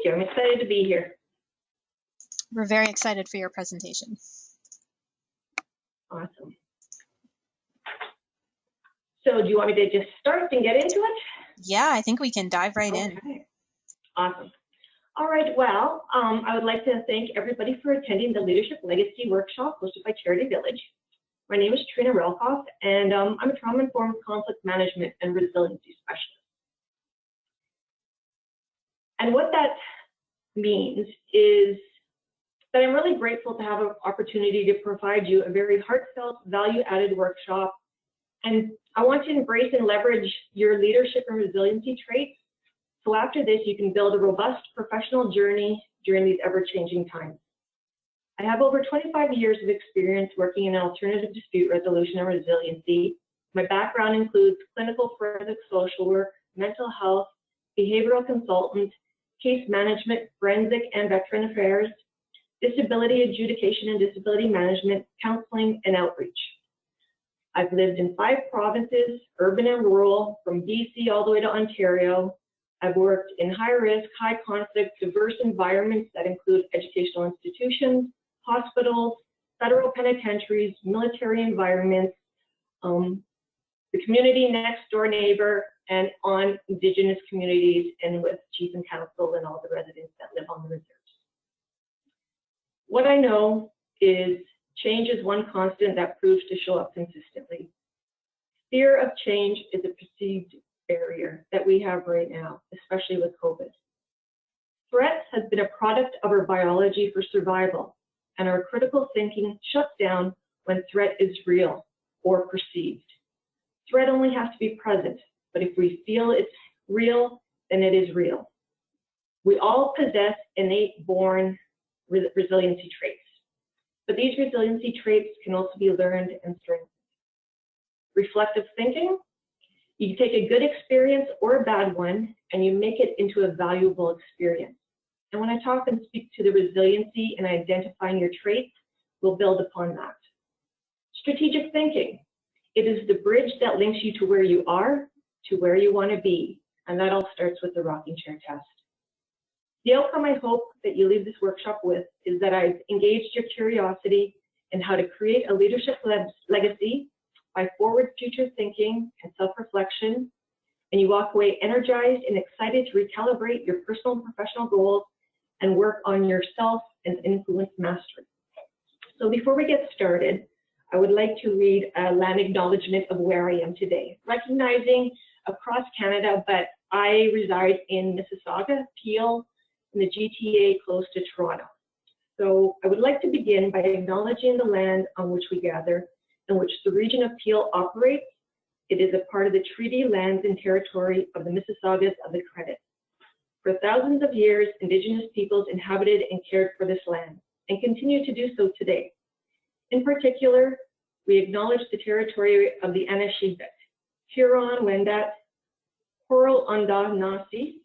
you. I'm excited to be here. We're very excited for your presentation. Awesome. So do you want me to just start and get into it? Yeah, I think we can dive right in. Awesome. All right, well, I would like to thank everybody for attending the Leadership Legacy Workshop hosted by Charity Village. My name is Trina Relkoff, and I'm a trauma-informed conflict management and resiliency specialist. And what that means is that I'm really grateful to have an opportunity to provide you a very heartfelt, value-added workshop. And I want to embrace and leverage your leadership and resiliency traits. So after this, you can build a robust professional journey during these ever-changing times. I have over 25 years of experience working in alternative dispute resolution and resiliency. My background includes clinical forensic social work, mental health, behavioral consultant, case management, forensic and veteran affairs, disability adjudication and disability management, counseling, and outreach. I've lived in 5 provinces, urban and rural, from BC all the way to Ontario. I've worked in high-risk, high-conflict, diverse environments that include educational institutions, hospitals, federal penitentiaries, military environments, the community next door neighbor, and on Indigenous communities, and with chief and council and all the residents that live on the reserves. What I know is change is one constant that proves to show up consistently. Fear of change is a perceived barrier that we have right now, especially with COVID. Threat has been a product of our biology for survival, and our critical thinking shuts down when threat is real or perceived. Threat only has to be present, but if we feel it's real, then it is real. We all possess innate born resiliency traits, but these resiliency traits can also be learned and strengthened. Reflective thinking: you take a good experience or a bad one and you make it into a valuable experience. And when I talk and speak to the resiliency and identifying your traits, we'll build upon that. Strategic thinking: it is the bridge that links you to where you are, to where you want to be. And that all starts with the rocking chair test. The outcome I hope that you leave this workshop with is that I've engaged your curiosity in how to create a leadership legacy by forward future thinking and self-reflection, and you walk away energized and excited to recalibrate your personal and professional goals and work on yourself and influence mastery. So before we get started, I would like to read a land acknowledgement of where I am today, recognizing across Canada, but I reside in Mississauga, Peel, in the GTA close to Toronto. So I would like to begin by acknowledging the land on which we gather, in which the region of Peel operates. It is a part of the treaty lands and territory of the Mississaugas of the Credit. For thousands of years, Indigenous peoples inhabited and cared for this land, and continue to do so today. In particular, we acknowledge the territory of the Anishinaabeg, Huron-Wendat, Huron-Wendat-Nasi,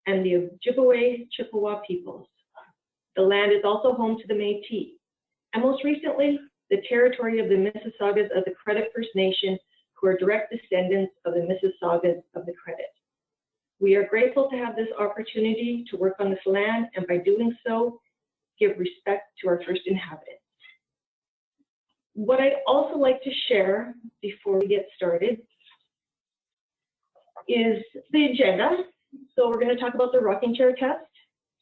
and the Ojibwe Chippewa peoples. The land is also home to the Métis, and most recently, the territory of the Mississaugas of the Credit First Nation, who are direct descendants of the Mississaugas of the Credit. We are grateful to have this opportunity to work on this land, and by doing so, give respect to our first inhabitants. What I'd also like to share before we get started is the agenda. So we're going to talk about the rocking chair test,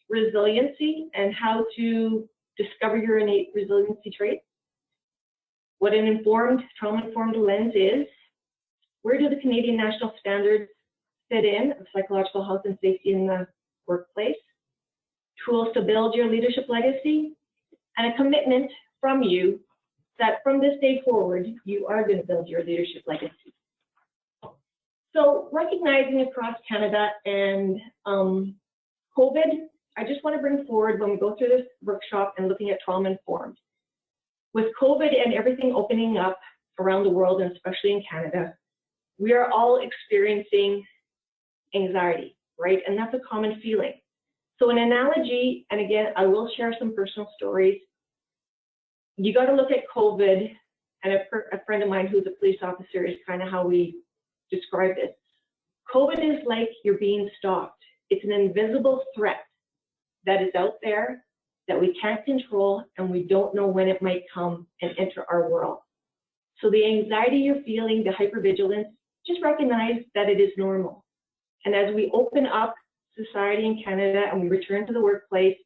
resiliency, and how to discover your innate resiliency traits, what an informed, trauma-informed lens is, where do the Canadian national standards fit in of psychological health and safety in the workplace, tools to build your leadership legacy, and a commitment from you that from this day forward, you are going to build your leadership legacy. So recognizing across Canada and COVID, I just want to bring forward when we go through this workshop and looking at trauma-informed. With COVID and everything opening up around the world, and especially in Canada, we are all experiencing anxiety, right? And that's a common feeling. So an analogy, and again, I will share some personal stories. You got to look at COVID, and a friend of mine who's a police officer is kind of how we describe this. COVID is like you're being stalked. It's an invisible threat that is out there that we can't control, and we don't know when it might come and enter our world. So the anxiety you're feeling, the hypervigilance, just recognize that it is normal. And as we open up society in Canada and we return to the workplace,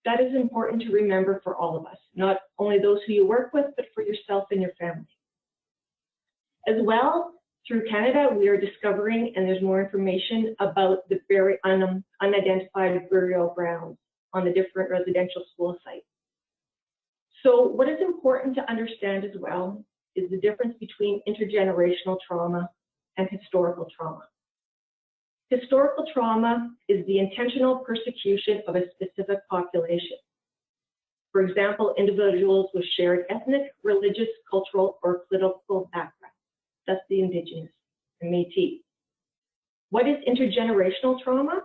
that is important to remember for all of us, not only those who you work with, but for yourself and your family. As well, through Canada, we are discovering, and there's more information about the very unidentified burial grounds on the different residential school sites. So what is important to understand as well is the difference between intergenerational trauma and historical trauma. Historical trauma is the intentional persecution of a specific population. For example, individuals with shared ethnic, religious, cultural, or political background. That's the Indigenous and Métis. What is intergenerational trauma?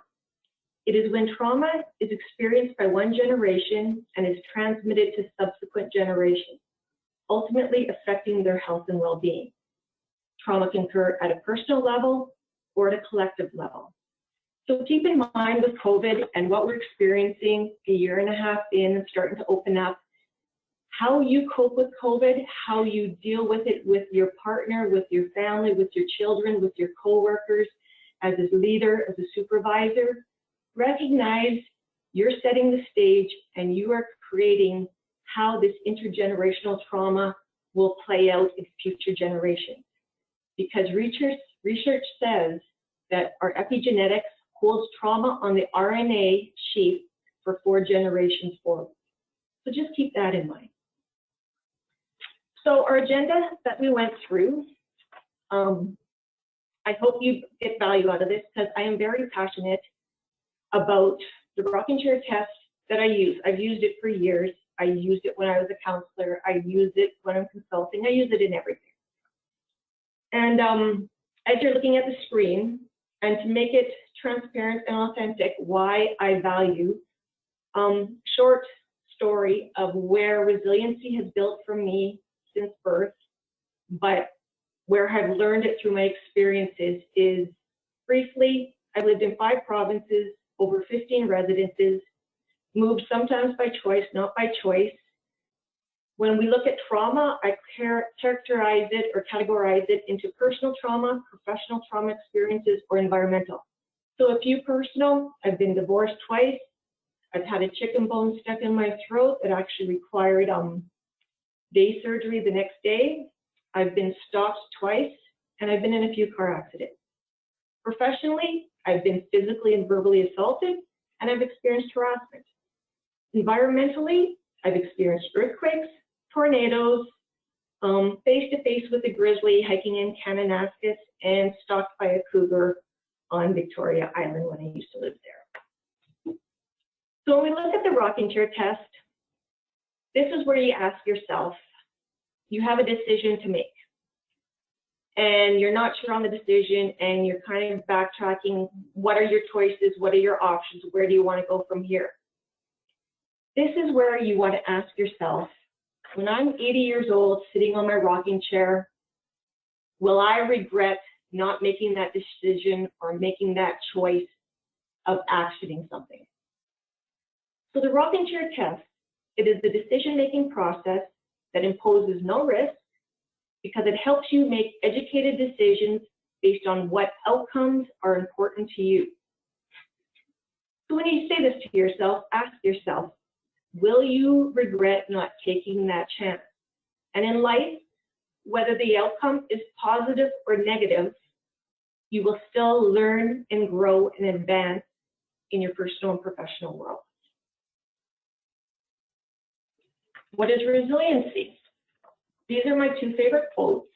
It is when trauma is experienced by one generation and is transmitted to subsequent generations, ultimately affecting their health and well-being. Trauma can occur at a personal level or at a collective level. So keep in mind with COVID and what we're experiencing a year and a half in and starting to open up, how you cope with COVID, how you deal with it with your partner, with your family, with your children, with your coworkers, as a leader, as a supervisor. Recognize you're setting the stage and you are creating how this intergenerational trauma will play out in future generations. Because research says that our epigenetics holds trauma on the RNA sheath for 4 generations forward. So just keep that in mind. So our agenda that we went through, I hope you get value out of this because I am very passionate about the rocking chair test that I use. I've used it for years. I used it when I was a counselor. I use it when I'm consulting. I use it in everything. And as you're looking at the screen, and to make it transparent and authentic, why I value, short story of where resiliency has built for me since birth, but where I've learned it through my experiences is, briefly, I lived in 5 provinces, over 15 residences, moved sometimes by choice, not by choice. When we look at trauma, I characterize it or categorize it into personal trauma, professional trauma experiences, or environmental. So a few personal, I've been divorced twice. I've had a chicken bone stuck in my throat that actually required day surgery the next day. I've been stopped twice, and I've been in a few car accidents. Professionally, I've been physically and verbally assaulted, and I've experienced harassment. Environmentally, I've experienced earthquakes, tornadoes, face-to-face with a grizzly hiking in Kananaskis, and stalked by a cougar on Victoria Island when I used to live there. So when we look at the rocking chair test, this is where you ask yourself, you have a decision to make. And you're not sure on the decision, and you're kind of backtracking. What are your choices? What are your options? Where do you want to go from here? This is where you want to ask yourself, when I'm 80 years old, sitting on my rocking chair, will I regret not making that decision or making that choice of actioning something? So the rocking chair test, it is the decision-making process that imposes no risk, because it helps you make educated decisions based on what outcomes are important to you. So when you say this to yourself, ask yourself, will you regret not taking that chance? And in life, whether the outcome is positive or negative, you will still learn and grow and advance in your personal and professional world. What is resiliency? These are my 2 favorite quotes.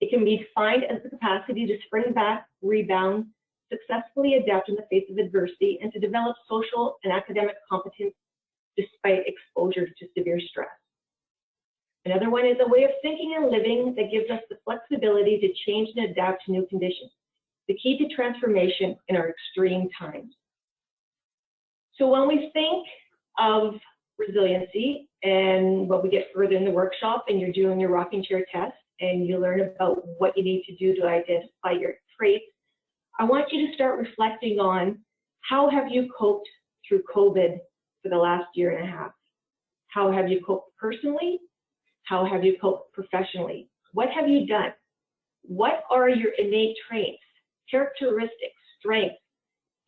It can be defined as the capacity to spring back, rebound, successfully adapt in the face of adversity, and to develop social and academic competence despite exposure to severe stress. Another one is a way of thinking and living that gives us the flexibility to change and adapt to new conditions, the key to transformation in our extreme times. So when we think of resiliency, and when we get further in the workshop and you're doing your rocking chair test and you learn about what you need to do to identify your traits, I want you to start reflecting on how have you coped through COVID for the last year and a half? How have you coped personally? How have you coped professionally? What have you done? What are your innate traits, characteristics, strengths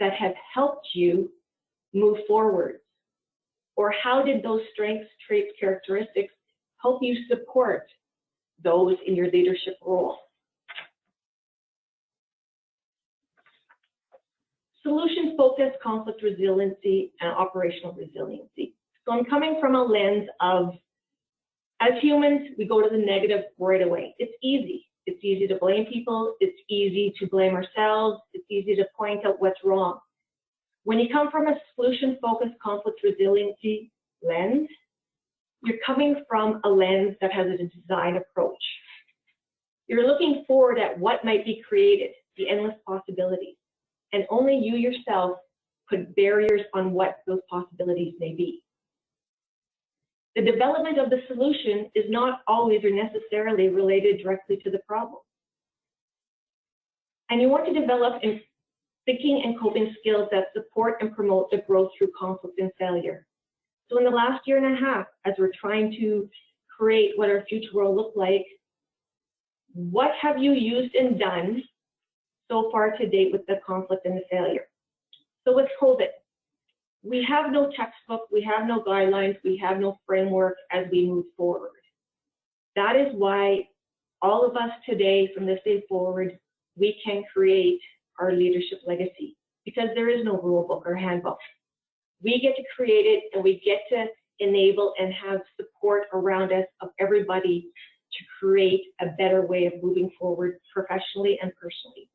that have helped you move forward? Or how did those strengths, traits, characteristics help you support those in your leadership role? Solutions-focused conflict resiliency and operational resiliency. So I'm coming from a lens of, as humans, we go to the negative right away. It's easy. It's easy to blame people. It's easy to blame ourselves. It's easy to point out what's wrong. When you come from a solution-focused conflict resiliency lens, you're coming from a lens that has a design approach. You're looking forward at what might be created, the endless possibilities, and only you yourself put barriers on what those possibilities may be. The development of the solution is not always or necessarily related directly to the problem. And you want to develop thinking and coping skills that support and promote the growth through conflict and failure. So in the last year and a half, as we're trying to create what our future will look like, what have you used and done so far to date with the conflict and the failure? So with COVID, we have no textbook, we have no guidelines, we have no framework as we move forward. That is why all of us today, from this day forward, we can create our leadership legacy, because there is no rule book or handbook. We get to create it, and we get to enable and have support around us of everybody to create a better way of moving forward professionally and personally.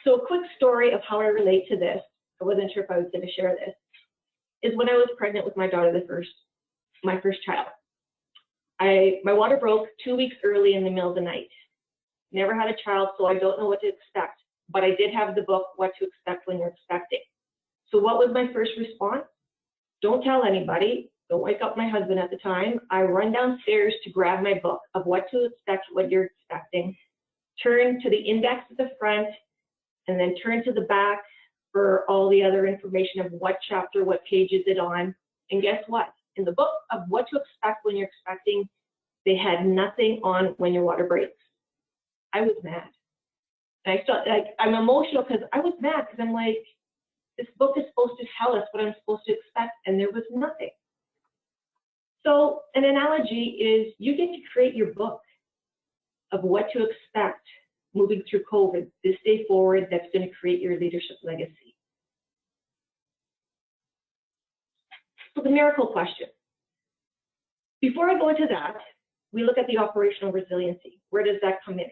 So a quick story of how I relate to this, I wasn't sure if I was going to share this, is when I was pregnant with my daughter, my first child. My water broke 2 weeks early in the middle of the night. Never had a child, so I don't know what to expect, but I did have the book, What to Expect When You're Expecting. So what was my first response? Don't tell anybody. Don't wake up my husband at the time. I run downstairs to grab my book of What to Expect When You're Expecting, turn to the index at the front, and then turn to the back for all the other information of what chapter, what page is it on. And guess what? In the book of What to Expect When You're Expecting, they had nothing on when your water breaks. I was mad. And I'm emotional because I was mad because I'm like, this book is supposed to tell us what I'm supposed to expect, and there was nothing. So an analogy is you get to create your book of what to expect moving through COVID this day forward that's going to create your leadership legacy. So the miracle question. Before I go into that, we look at the operational resiliency. Where does that come in?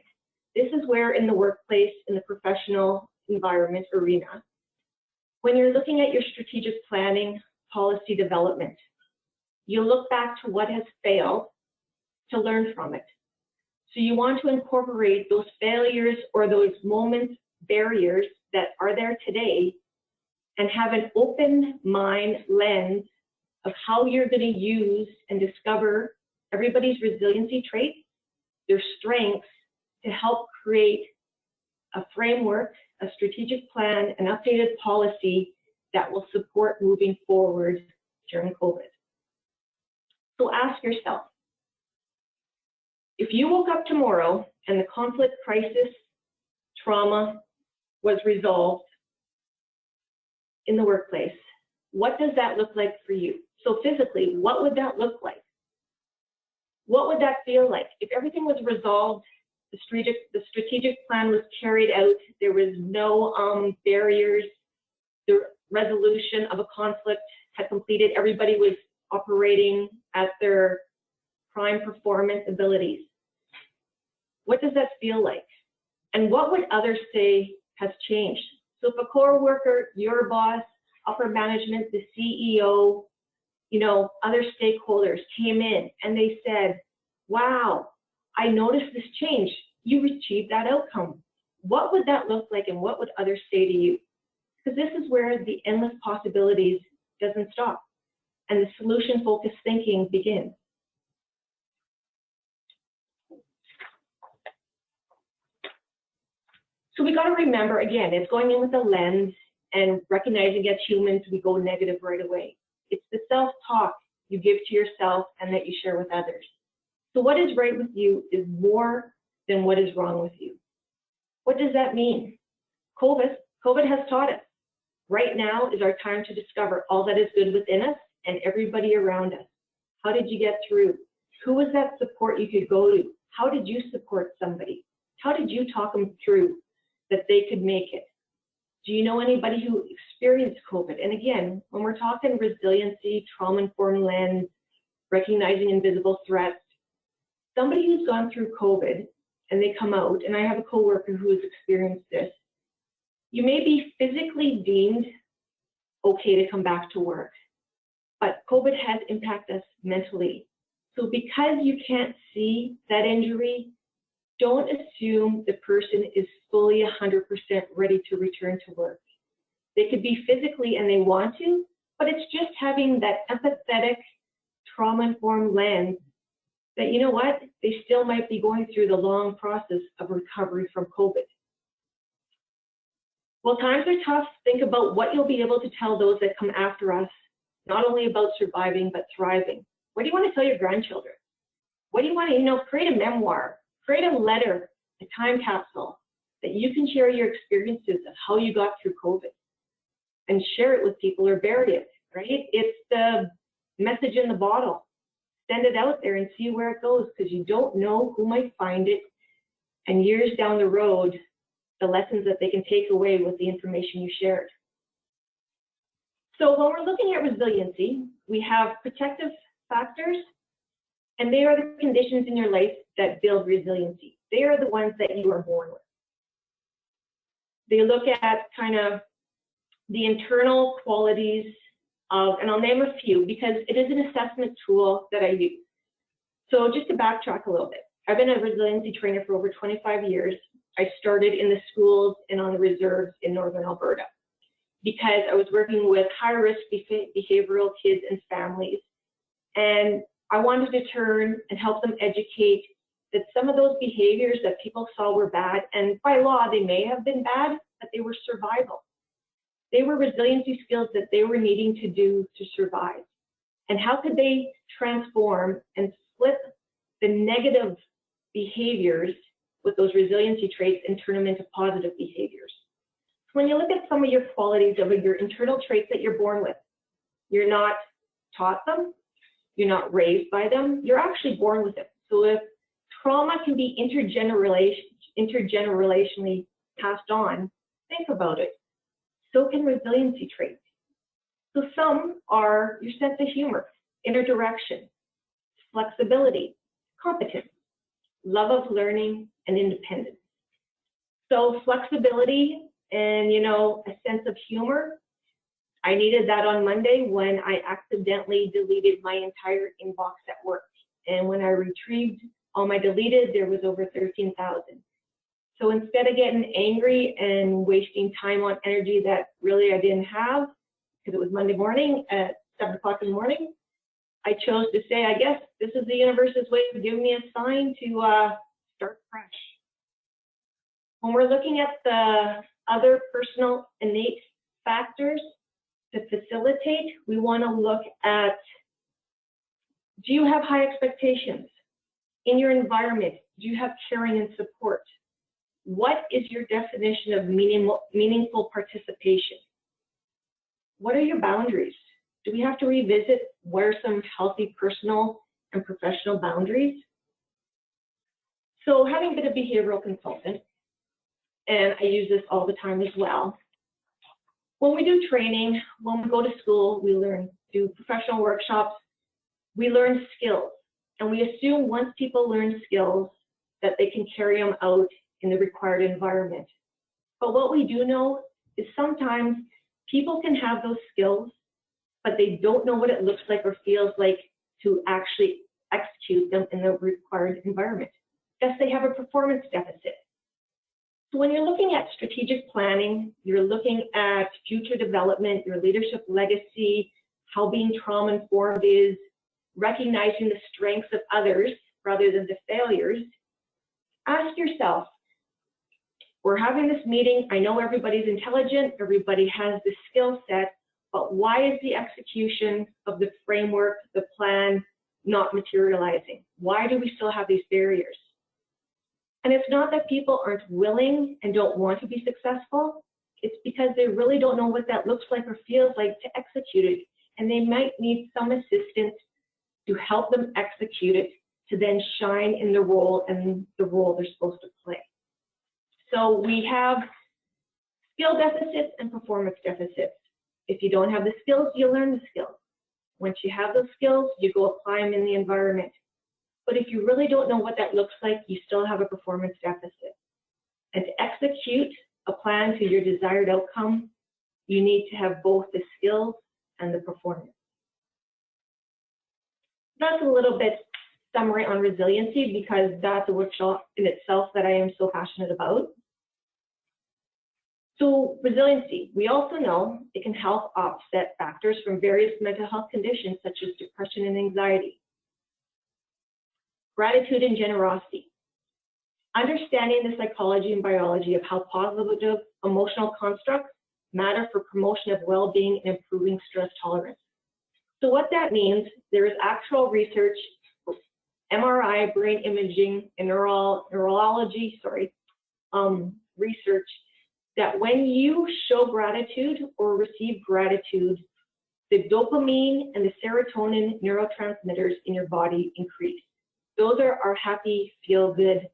This is where in the workplace, in the professional environment arena, when you're looking at your strategic planning, policy development, you look back to what has failed to learn from it. So you want to incorporate those failures or those moments, barriers that are there today, and have an open mind lens of how you're going to use and discover everybody's resiliency traits, their strengths, to help create a framework, a strategic plan, an updated policy that will support moving forward during COVID. So ask yourself, if you woke up tomorrow and the conflict, crisis, trauma was resolved in the workplace, what does that look like for you? So physically, what would that look like? What would that feel like? If everything was resolved, the strategic plan was carried out, there was no barriers, the resolution of a conflict had completed, everybody was operating at their prime performance abilities. What does that feel like? And what would others say has changed? So if a core worker, your boss, upper management, the CEO, other stakeholders came in and they said, wow, I noticed this change. You achieved that outcome. What would that look like, and what would others say to you? Because this is where the endless possibilities doesn't stop and the solution-focused thinking begins. So we got to remember, again, it's going in with a lens and recognizing as humans, we go negative right away. It's the self-talk you give to yourself and that you share with others. So what is right with you is more than what is wrong with you. What does that mean? COVID has taught us. Right now is our time to discover all that is good within us and everybody around us. How did you get through? Who was that support you could go to? How did you support somebody? How did you talk them through that they could make it? Do you know anybody who experienced COVID? And again, when we're talking resiliency, trauma-informed lens, recognizing invisible threats, somebody who's gone through COVID and they come out, and I have a coworker who has experienced this, you may be physically deemed okay to come back to work, but COVID has impacted us mentally. So because you can't see that injury, don't assume the person is fully 100% ready to return to work. They could be physically and they want to, but it's just having that empathetic, trauma-informed lens that, you know what, they still might be going through the long process of recovery from COVID. Well, times are tough. Think about what you'll be able to tell those that come after us, not only about surviving, but thriving. What do you want to tell your grandchildren? What do you want to, create a memoir, create a letter, a time capsule that you can share your experiences of how you got through COVID and share it with people or bury it, right? It's the message in the bottle. Send it out there and see where it goes, because you don't know who might find it, and years down the road, the lessons that they can take away with the information you shared. So when we're looking at resiliency, we have protective factors, and they are the conditions in your life that build resiliency. They are the ones that you are born with. They look at kind of the internal qualities of, and I'll name a few because it is an assessment tool that I use. So just to backtrack a little bit, I've been a resiliency trainer for over 25 years. I started in the schools and on the reserves in Northern Alberta because I was working with high-risk behavioral kids and families. And I wanted to turn and help them educate that some of those behaviors that people saw were bad, and by law they may have been bad, but they were survival. They were resiliency skills that they were needing to do to survive. And how could they transform and flip the negative behaviors with those resiliency traits and turn them into positive behaviors? So when you look at some of your qualities of your internal traits that you're born with, you're not taught them, you're not raised by them, you're actually born with it. So if trauma can be intergenerationally passed on, think about it. So can resiliency traits. So some are your sense of humor, inner direction, flexibility, competence, love of learning, and independence. So flexibility and, a sense of humor, I needed that on Monday when I accidentally deleted my entire inbox at work. And when I retrieved all my deleted, there was over 13,000. So instead of getting angry and wasting time on energy that really I didn't have, because it was Monday morning at 7 o'clock in the morning, I chose to say, I guess this is the universe's way of giving me a sign to start fresh. When we're looking at the other personal innate factors to facilitate, we want to look at, do you have high expectations? In your environment, do you have caring and support? What is your definition of meaningful participation? What are your boundaries? Do we have to revisit what are some healthy personal and professional boundaries? So having been a behavioral consultant, and I use this all the time as well, when we do training, when we go to school, we do professional workshops, we learn skills. And we assume once people learn skills that they can carry them out in the required environment. But what we do know is sometimes people can have those skills, but they don't know what it looks like or feels like to actually execute them in the required environment. Thus, they have a performance deficit. So when you're looking at strategic planning, you're looking at future development, your leadership legacy, how being trauma-informed is, recognizing the strengths of others rather than the failures, ask yourself, we're having this meeting. I know everybody's intelligent, everybody has the skill set, but why is the execution of the framework, the plan, not materializing? Why do we still have these barriers? And it's not that people aren't willing and don't want to be successful. It's because they really don't know what that looks like or feels like to execute it. And they might need some assistance to help them execute it, to then shine in the role and the role they're supposed to play. So we have skill deficits and performance deficits. If you don't have the skills, you learn the skills. Once you have those skills, you go apply them in the environment. But if you really don't know what that looks like, you still have a performance deficit. And to execute a plan to your desired outcome, you need to have both the skills and the performance. That's a little bit summary on resiliency, because that's a workshop in itself that I am so passionate about. So resiliency, we also know it can help offset factors from various mental health conditions such as depression and anxiety. Gratitude and generosity. Understanding the psychology and biology of how positive emotional constructs matter for promotion of well-being and improving stress tolerance. So what that means, there is actual research, MRI, brain imaging, and neurology, research, that when you show gratitude or receive gratitude, the dopamine and the serotonin neurotransmitters in your body increase. Those are our happy, feel-good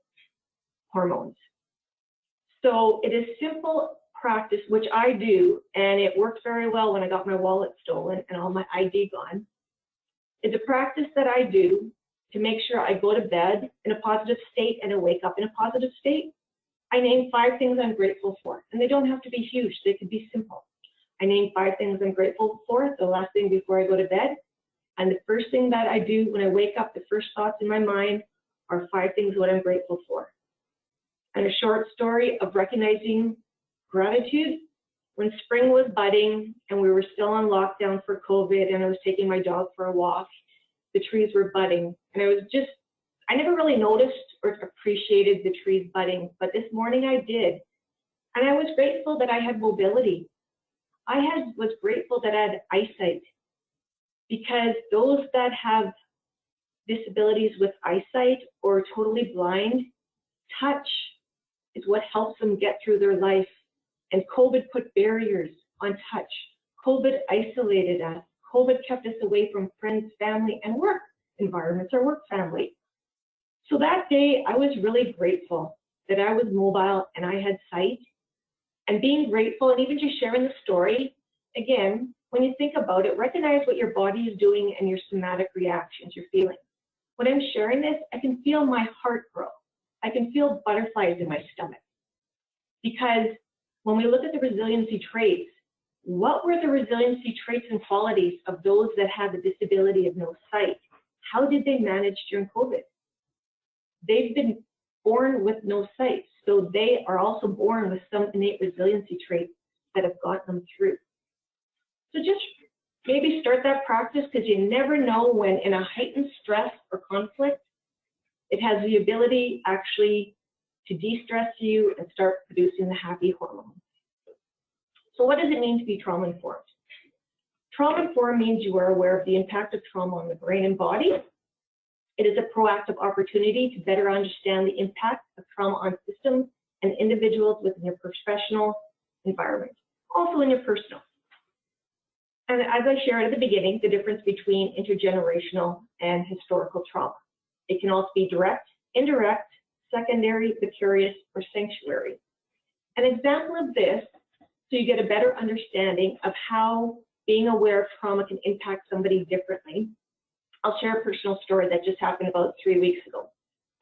hormones. So it is simple practice, which I do, and it worked very well when I got my wallet stolen and all my ID gone. It's a practice that I do to make sure I go to bed in a positive state and I wake up in a positive state. I name 5 things I'm grateful for, and they don't have to be huge, they could be simple. I name 5 things I'm grateful for, the last thing before I go to bed, and the first thing that I do when I wake up, the first thoughts in my mind are 5 things what I'm grateful for. And a short story of recognizing gratitude. When spring was budding and we were still on lockdown for COVID and I was taking my dog for a walk, the trees were budding, and I never really noticed or appreciated the trees budding, but this morning I did. And I was grateful that I had mobility. Was grateful that I had eyesight, because those that have disabilities with eyesight or totally blind, touch is what helps them get through their life. And COVID put barriers on touch. COVID isolated us. COVID kept us away from friends, family, and work environments, or work family. So that day, I was really grateful that I was mobile and I had sight. And being grateful, and even just sharing the story, again, when you think about it, recognize what your body is doing and your somatic reactions, your feelings. When I'm sharing this, I can feel my heart grow. I can feel butterflies in my stomach. Because when we look at the resiliency traits, what were the resiliency traits and qualities of those that had the disability of no sight? How did they manage during COVID? They've been born with no sight, so they are also born with some innate resiliency traits that have gotten them through. So just maybe start that practice, because you never know when in a heightened stress or conflict, it has the ability actually to de-stress you and start producing the happy hormones. So what does it mean to be trauma-informed? Trauma-informed means you are aware of the impact of trauma on the brain and body. It is a proactive opportunity to better understand the impact of trauma on systems and individuals within your professional environment, also in your personal. And as I shared at the beginning, the difference between intergenerational and historical trauma. It can also be direct, indirect, secondary, vicarious, or sanctuary. An example of this, so you get a better understanding of how being aware of trauma can impact somebody differently. I'll share a personal story that just happened about 3 weeks ago.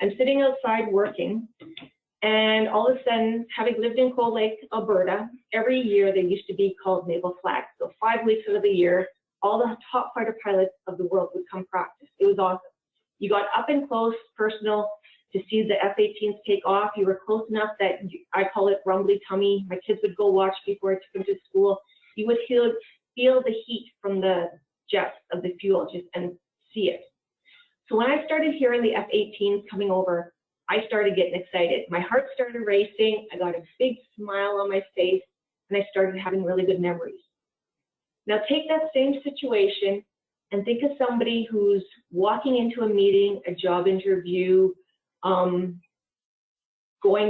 I'm sitting outside working, and all of a sudden, having lived in Cold Lake, Alberta, every year they used to be called naval flags. So 5 weeks out of the year, all the top fighter pilots of the world would come practice. It was awesome. You got up and close, personal, to see the F-18s take off. You were close enough that I call it grumbly tummy. My kids would go watch before I took them to school. You would feel the heat from the jets of the fuel and see it. So when I started hearing the F-18s coming over, I started getting excited. My heart started racing. I got a big smile on my face, and I started having really good memories. Now take that same situation and think of somebody who's walking into a meeting, a job interview, going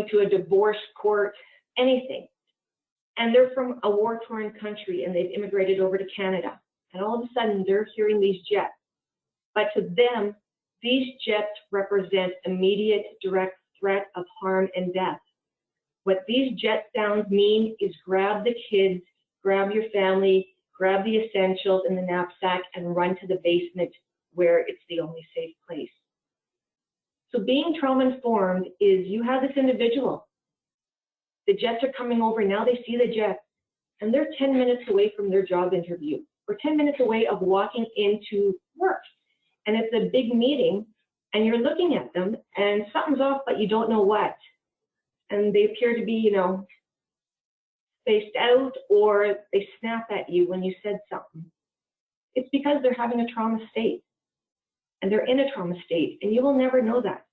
to a divorce court, anything. And they're from a war-torn country and they've immigrated over to Canada. And all of a sudden they're hearing these jets. But to them, these jets represent immediate direct threat of harm and death. What these jet sounds mean is grab the kids, grab your family, grab the essentials in the knapsack and run to the basement where it's the only safe place. So being trauma-informed is you have this individual. The jets are coming over, now they see the jets, and they're 10 minutes away from their job interview, or 10 minutes away of walking into work. And it's a big meeting, and you're looking at them, and something's off, but you don't know what. And they appear to be, you know, spaced out, or they snap at you when you said something. It's because they're having a trauma state, and they're in a trauma state, and you will never know that.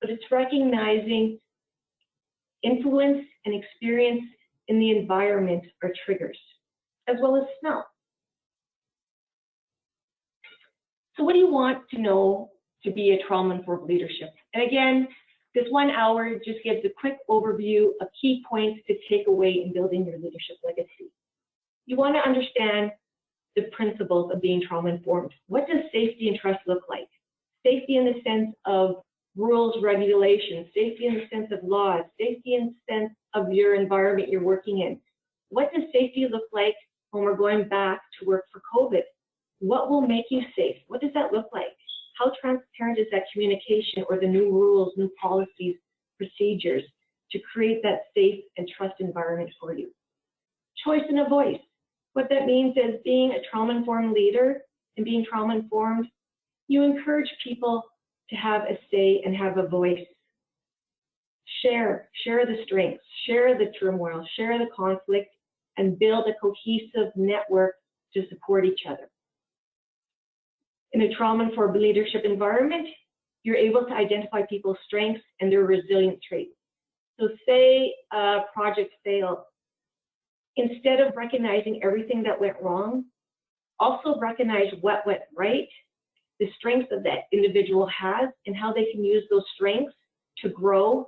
But it's recognizing influence and experience in the environment are triggers, as well as smell. So what do you want to know to be a trauma-informed leadership? And again, this 1 hour just gives a quick overview of key points to take away in building your leadership legacy. You want to understand the principles of being trauma-informed. What does safety and trust look like? Safety in the sense of rules, regulations, safety in the sense of laws, safety in the sense of your environment you're working in. What does safety look like when we're going back to work for COVID? What will make you safe? What does that look like? How transparent is that communication or the new rules, new policies, procedures to create that safe and trust environment for you? Choice and a voice. What that means is being a trauma-informed leader and being trauma-informed, you encourage people to have a say and have a voice. Share the strengths, share the turmoil, share the conflict, and build a cohesive network to support each other. In a trauma-informed leadership environment, you're able to identify people's strengths and their resilient traits. So say a project failed. Instead of recognizing everything that went wrong, also recognize what went right, the strengths that that individual has, and how they can use those strengths to grow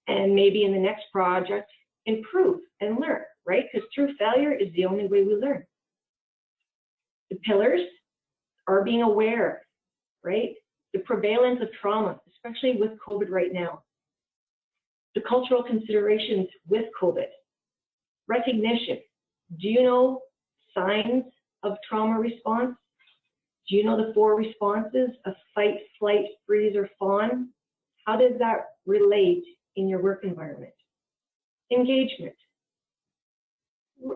and maybe in the next project improve and learn, right? Because true failure is the only way we learn. The pillars are being aware, right? The prevalence of trauma, especially with COVID right now. The cultural considerations with COVID. Recognition. Do you know signs of trauma response? Do you know the 4 responses of fight, flight, freeze, or fawn? How does that relate in your work environment? Engagement.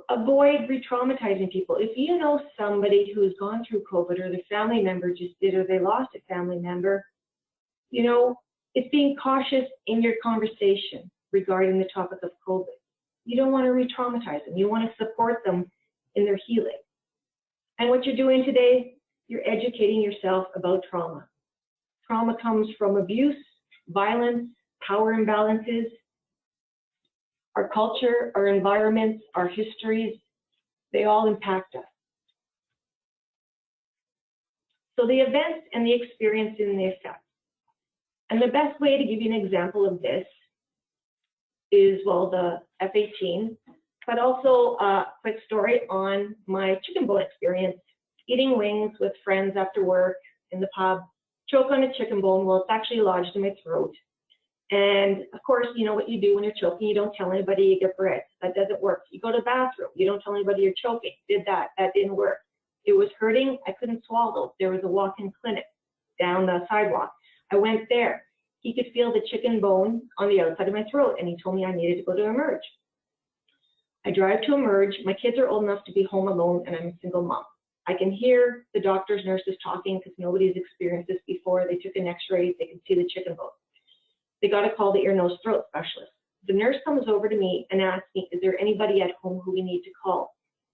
Avoid re-traumatizing people. If you know somebody who's gone through COVID, or the family member just did, or they lost a family member, you know, it's being cautious in your conversation regarding the topic of COVID. You don't want to re-traumatize them. You want to support them in their healing. And what you're doing today, you're educating yourself about trauma. Trauma comes from abuse, violence, power imbalances, our culture, our environments, our histories, they all impact us. So the events and the experience and the effects. And the best way to give you an example of this is, well, the F-18, but also a quick story on my chicken bone experience. Eating wings with friends after work in the pub, choke on a chicken bone. Well, it's actually lodged in my throat. And of course, you know what you do when you're choking, you don't tell anybody you get bread. That doesn't work. You go to the bathroom, you don't tell anybody you're choking. Did that, that didn't work. It was hurting, I couldn't swallow. There was a walk-in clinic down the sidewalk. I went there. He could feel the chicken bone on the outside of my throat, and he told me I needed to go to Emerge. I drive to Emerge. My kids are old enough to be home alone, and I'm a single mom. I can hear the doctors, nurses talking because nobody's experienced this before. They took an x-ray, they can see the chicken bone. They got to call the ear, nose, throat specialist. The nurse comes over to me and asks me, is there anybody at home who we need to call?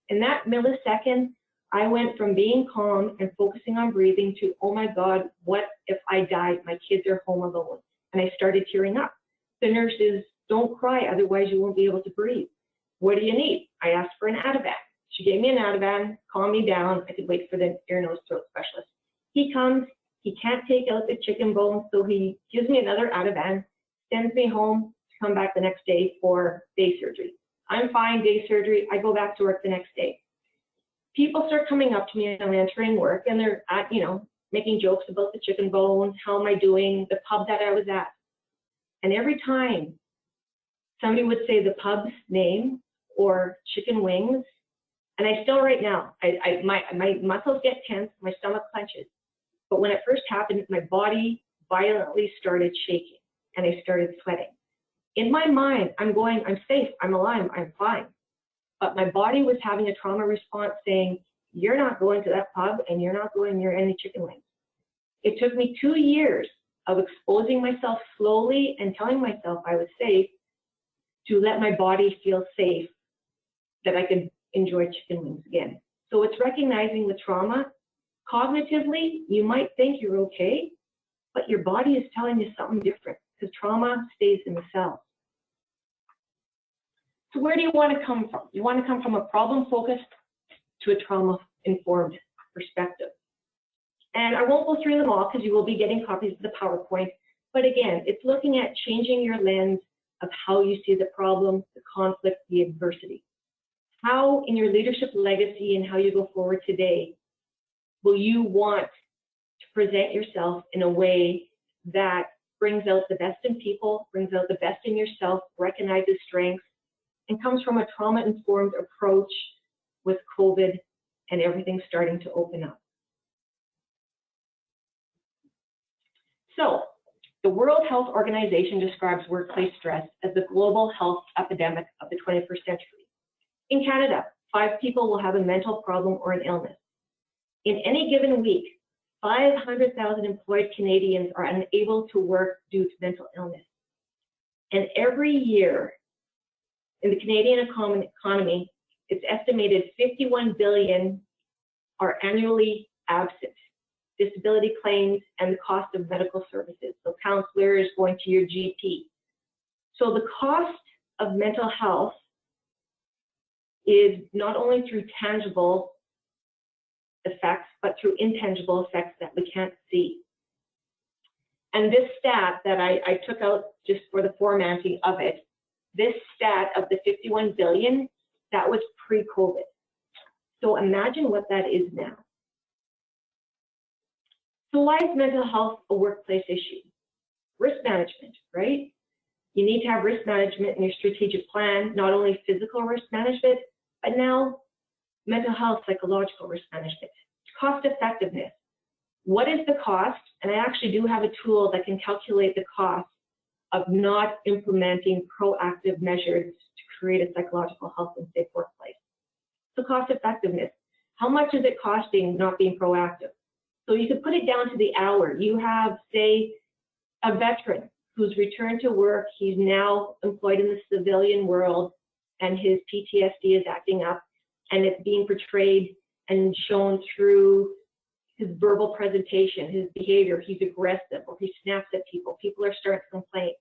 In that millisecond, I went from being calm and focusing on breathing to, oh my God, what if I died? My kids are home alone. and I started tearing up. The nurses, don't cry, otherwise you won't be able to breathe. What do you need? I asked for an Ativan. She gave me an Ativan, calmed me down. I could wait for the ear, nose, throat specialist. He comes, he can't take out the chicken bone, so he gives me another Ativan, sends me home to come back the next day for day surgery. I'm fine, day surgery, I go back to work the next day. People start coming up to me as I'm entering work, and they're making jokes about the chicken bones, how am I doing, the pub that I was at. And every time somebody would say the pub's name or chicken wings, and I still right now, my muscles get tense, my stomach clenches. But when it first happened, my body violently started shaking and I started sweating. In my mind, I'm safe, I'm alive, I'm fine. But my body was having a trauma response saying, you're not going to that pub and you're not going near any chicken wings. It took me 2 years of exposing myself slowly and telling myself I was safe to let my body feel safe that I could enjoy chicken wings again. So it's recognizing the trauma. Cognitively, you might think you're okay, but your body is telling you something different because trauma stays in the cells. So where do you want to come from? You want to come from a problem-focused to a trauma-informed perspective. And I won't go through them all because you will be getting copies of the PowerPoint. But again, it's looking at changing your lens of how you see the problem, the conflict, the adversity. How in your leadership legacy and how you go forward today will you want to present yourself in a way that brings out the best in people, brings out the best in yourself, recognizes strengths, and comes from a trauma-informed approach with COVID and everything starting to open up. So, the World Health Organization describes workplace stress as the global health epidemic of the 21st century. In Canada, 5 people will have a mental problem or an illness. In any given week, 500,000 employed Canadians are unable to work due to mental illness. And every year in the Canadian economy, it's estimated 51 billion are annually absent. Disability claims and the cost of medical services. So counselors, going to your GP. So the cost of mental health is not only through tangible effects, but through intangible effects that we can't see. And this stat that I took out just for the formatting of it, this stat of the 51 billion, that was pre-COVID. So imagine what that is now. So why is mental health a workplace issue? Risk management, right? You need to have risk management in your strategic plan, not only physical risk management, but now mental health, psychological risk management. Cost effectiveness. What is the cost? And I actually do have a tool that can calculate the cost of not implementing proactive measures to create a psychological health and safe workplace. So cost effectiveness. How much is it costing not being proactive? So you could put it down to the hour. You have, say, a veteran who's returned to work. He's now employed in the civilian world, and his PTSD is acting up, and it's being portrayed and shown through his verbal presentation, his behavior. He's aggressive, or he snaps at people. People are starting to complain.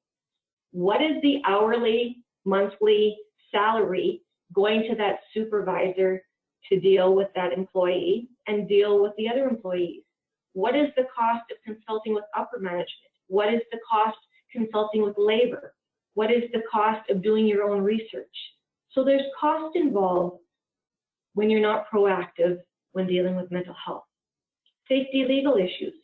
What is the hourly, monthly salary going to that supervisor to deal with that employee and deal with the other employees? What is the cost of consulting with upper management? What is the cost consulting with labor? What is the cost of doing your own research? So there's cost involved when you're not proactive when dealing with mental health. Safety legal issues.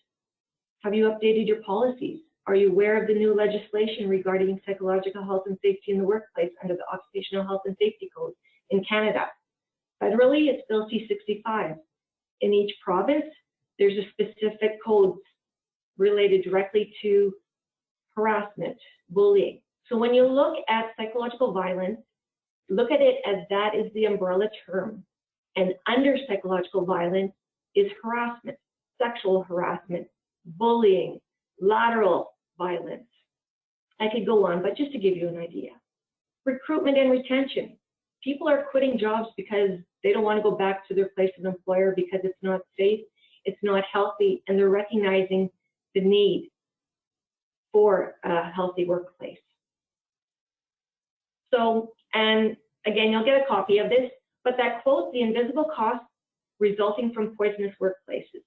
Have you updated your policies? Are you aware of the new legislation regarding psychological health and safety in the workplace under the Occupational Health and Safety Code in Canada? Federally, it's Bill C-65. In each province, there's a specific code related directly to harassment, bullying. So when you look at psychological violence, look at it as that is the umbrella term. And under psychological violence is harassment, sexual harassment, bullying, lateral violence. I could go on, but just to give you an idea. Recruitment and retention. People are quitting jobs because they don't want to go back to their place of employer because it's not safe, it's not healthy, and they're recognizing the need for a healthy workplace. So, and again, you'll get a copy of this, but that quote, the invisible costs resulting from poisonous workplaces.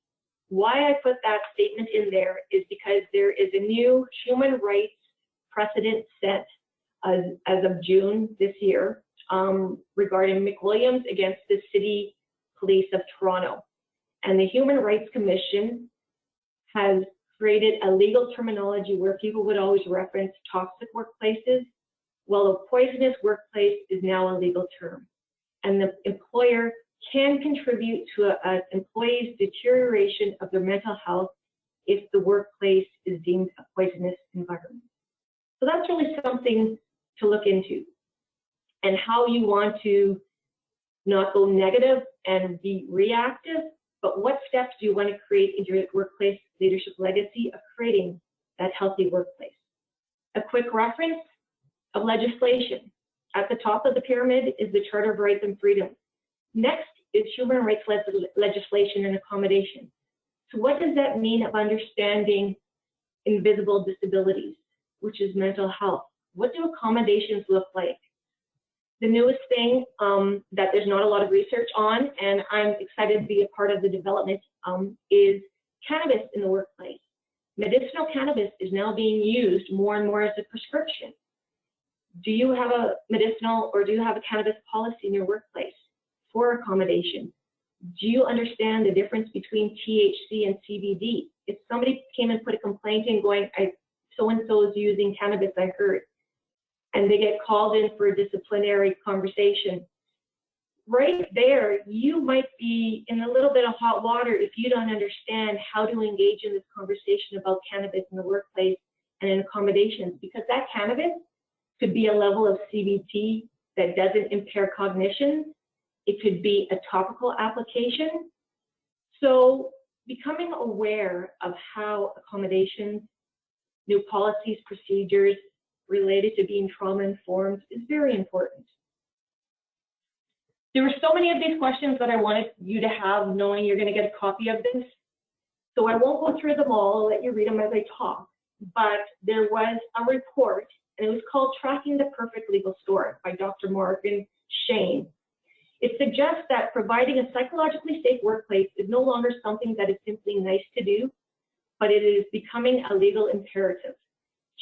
Why I put that statement in there is because there is a new human rights precedent set as of June this year regarding McWilliams against the City Police of Toronto. And the Human Rights Commission has created a legal terminology where people would always reference toxic workplaces. Well, a poisonous workplace is now a legal term. And the employer can contribute to an employee's deterioration of their mental health if the workplace is deemed a poisonous environment. So that's really something to look into, and how you want to not go negative and be reactive, but what steps do you want to create in your workplace leadership legacy of creating that healthy workplace. A quick reference of legislation. At the top of the pyramid is the Charter of Rights and Freedoms. Next is human rights legislation and accommodation. So what does that mean of understanding invisible disabilities, which is mental health? What do accommodations look like? The newest thing that there's not a lot of research on, and I'm excited to be a part of the development, is cannabis in the workplace. Medicinal cannabis is now being used more and more as a prescription. Do you have a medicinal or do you have a cannabis policy in your workplace for accommodation? Do you understand the difference between THC and CBD? If somebody came and put a complaint in going, so-and-so is using cannabis, I heard, and they get called in for a disciplinary conversation, right there, you might be in a little bit of hot water if you don't understand how to engage in this conversation about cannabis in the workplace and in accommodations, because that cannabis could be a level of CBT that doesn't impair cognition. It could be a topical application. So becoming aware of how accommodations, new policies, procedures related to being trauma-informed is very important. There were so many of these questions that I wanted you to have, knowing you're going to get a copy of this. So I won't go through them all. I'll let you read them as I talk. But there was a report, and it was called Tracking the Perfect Legal Store by Dr. Morgan Shane. It suggests that providing a psychologically safe workplace is no longer something that is simply nice to do, but it is becoming a legal imperative.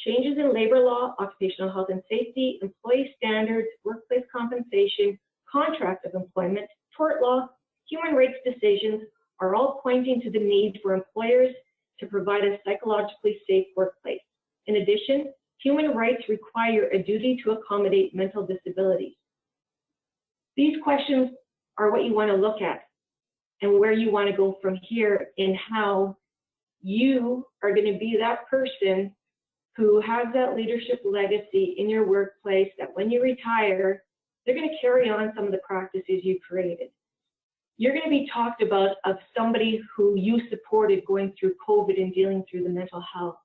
Changes in labor law, occupational health and safety, employee standards, workplace compensation, contract of employment, tort law, human rights decisions are all pointing to the need for employers to provide a psychologically safe workplace. In addition, human rights require a duty to accommodate mental disabilities. These questions are what you want to look at and where you want to go from here in how you are going to be that person who has that leadership legacy in your workplace, that when you retire, they're going to carry on some of the practices you created. You're going to be talked about of somebody who you supported going through COVID and dealing through the mental health.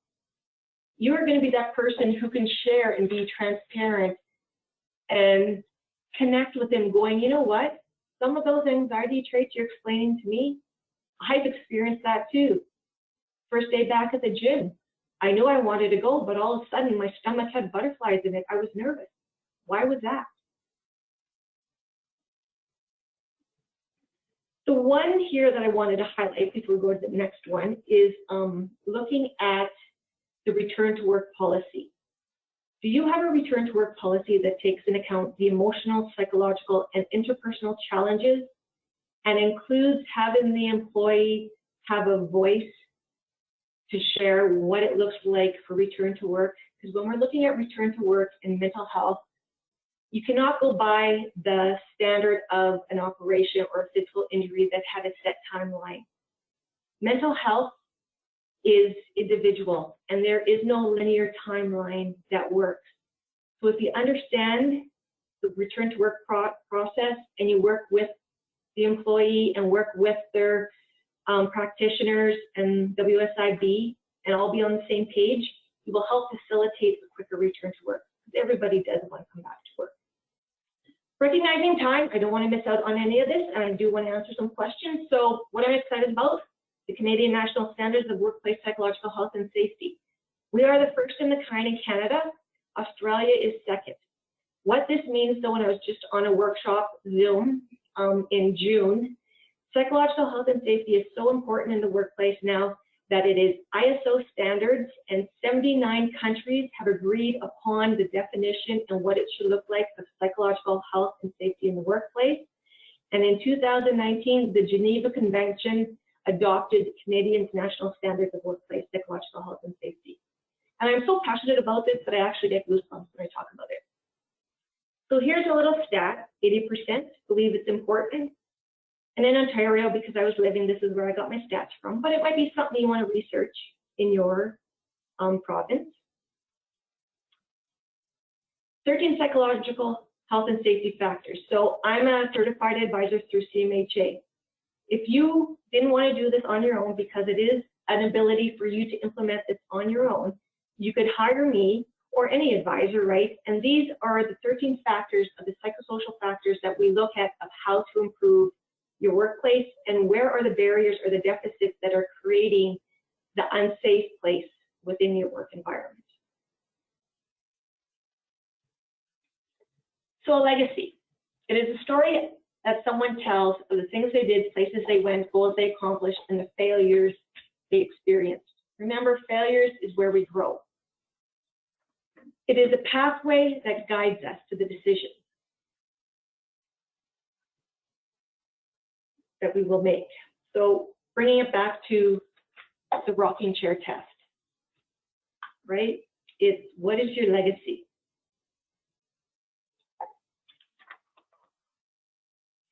You're going to be that person who can share and be transparent and connect with them going, you know what? Some of those anxiety traits you're explaining to me, I've experienced that too. First day back at the gym, I knew I wanted to go, but all of a sudden my stomach had butterflies in it. I was nervous. Why was that? The one here that I wanted to highlight before we go to the next one is looking at the return to work policy. Do you have a return to work policy that takes into account the emotional, psychological, and interpersonal challenges and includes having the employee have a voice to share what it looks like for return to work? Because when we're looking at return to work and mental health, you cannot go by the standard of an operation or a physical injury that had a set timeline. Mental health is individual, and there is no linear timeline that works. So if you understand the return to work process and you work with the employee and work with their practitioners and WSIB and all be on the same page, you will help facilitate a quicker return to work. Everybody does want to come back to work. Recognizing time, I don't want to miss out on any of this, and I do want to answer some questions. So what I'm excited about, the Canadian National Standards of Workplace Psychological Health and Safety. We are the first in the kind in Canada. Australia is second. What this means, though, when I was just on a workshop Zoom in June, psychological health and safety is so important in the workplace now that it is ISO standards, and 79 countries have agreed upon the definition and what it should look like of psychological health and safety in the workplace. And in 2019, the Geneva Convention adopted Canadian National Standards of Workplace Psychological Health and Safety. And I'm so passionate about this that I actually get goosebumps when I talk about it. So here's a little stat, 80% believe it's important. And in Ontario, because I was living, this is where I got my stats from, but it might be something you want to research in your province. 13 psychological health and safety factors. So I'm a certified advisor through CMHA. If you didn't want to do this on your own, because it is an ability for you to implement this on your own, you could hire me or any advisor, right? And these are the 13 factors of the psychosocial factors that we look at of how to improve your workplace and where are the barriers or the deficits that are creating the unsafe place within your work environment. So a legacy. It is a story that someone tells of the things they did, places they went, goals they accomplished, and the failures they experienced. Remember, failures is where we grow. It is a pathway that guides us to the decisions that we will make. So bringing it back to the rocking chair test, right? It's what is your legacy?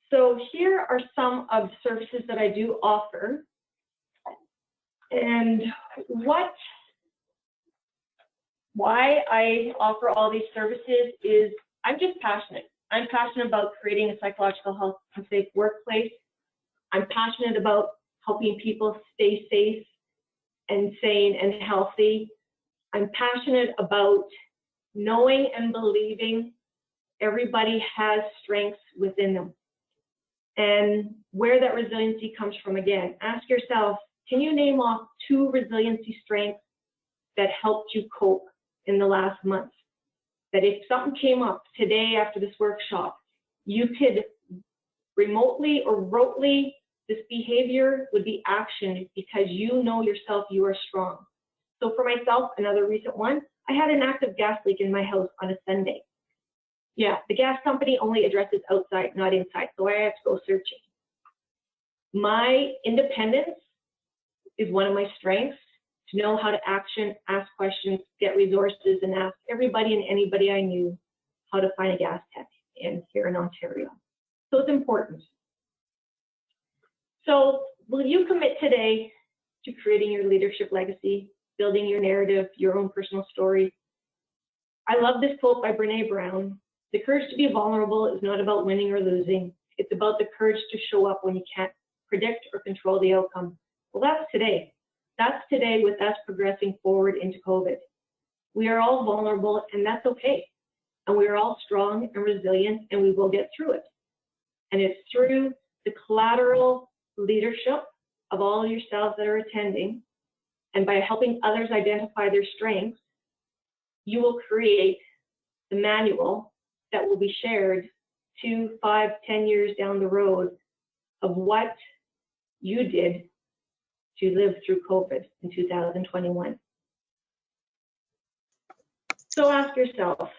So here are some of the services that I do offer. And why I offer all these services is I'm just passionate. I'm passionate about creating a psychological health and safe workplace. I'm passionate about helping people stay safe and sane and healthy. I'm passionate about knowing and believing everybody has strengths within them. And where that resiliency comes from, again, ask yourself, can you name off 2 resiliency strengths that helped you cope in the last month? That if something came up today after this workshop, you could remotely or rotely, this behavior would be actioned because you know yourself, you are strong. So for myself, another recent one, I had an active gas leak in my house on a Sunday. Yeah, the gas company only addresses outside, not inside, so I had to go searching. My independence is one of my strengths, to know how to action, ask questions, get resources, and ask everybody and anybody I knew how to find a gas tech here in Ontario. So it's important. So will you commit today to creating your leadership legacy, building your narrative, your own personal story? I love this quote by Brené Brown. The courage to be vulnerable is not about winning or losing. It's about the courage to show up when you can't predict or control the outcome. Well, that's today. That's today with us progressing forward into COVID. We are all vulnerable, and that's okay. And we are all strong and resilient, and we will get through it. And it's through the collateral leadership of all of yourselves that are attending, and by helping others identify their strengths, you will create the manual that will be shared 2, 5, 10 years down the road of what you did to live through COVID in 2021. So ask yourself,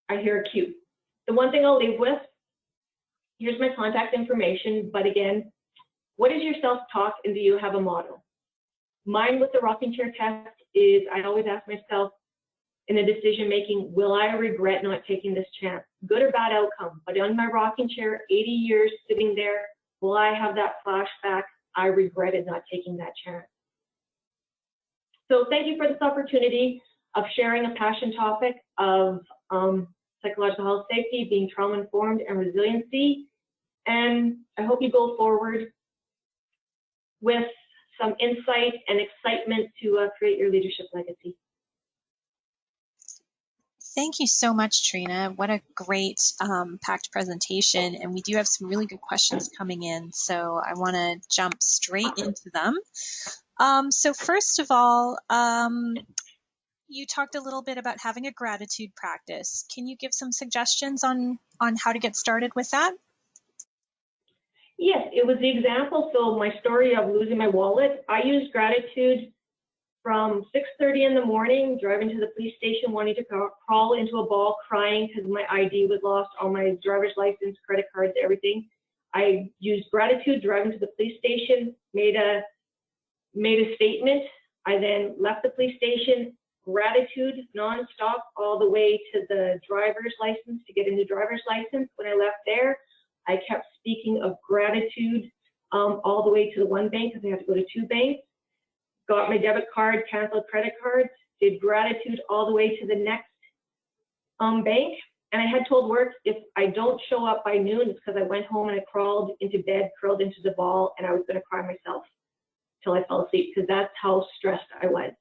I hear a cue. The one thing I'll leave with, here's my contact information, but again, what is your self-talk and do you have a model? Mine with the rocking chair test is I always ask myself in the decision making, will I regret not taking this chance? Good or bad outcome, but on my rocking chair, 80 years sitting there, will I have that flashback? I regretted not taking that chance. So thank you for this opportunity of sharing a passion topic of psychological health safety, being trauma-informed and resiliency. And I hope you go forward with some insight and excitement to create your leadership legacy. Thank you so much, Trina. What a great packed presentation. And we do have some really good questions coming in, so I want to jump straight into them. So first of all, you talked a little bit about having a gratitude practice. Can you give some suggestions on how to get started with that? Yes, it was the example. So my story of losing my wallet, I used gratitude from 6:30 in the morning, driving to the police station, wanting to crawl into a ball, crying because my ID was lost, all my driver's license, credit cards, everything. I used gratitude, driving to the police station, made a statement. I then left the police station, gratitude nonstop all the way to the driver's license to get a new driver's license. When I left there, I kept speaking of gratitude all the way to the one bank because I had to go to two banks. Got my debit card, canceled credit cards, did gratitude all the way to the next bank. And I had told work, if I don't show up by noon, it's because I went home and I crawled into bed, curled into the ball, and I was going to cry myself till I fell asleep because that's how stressed I was.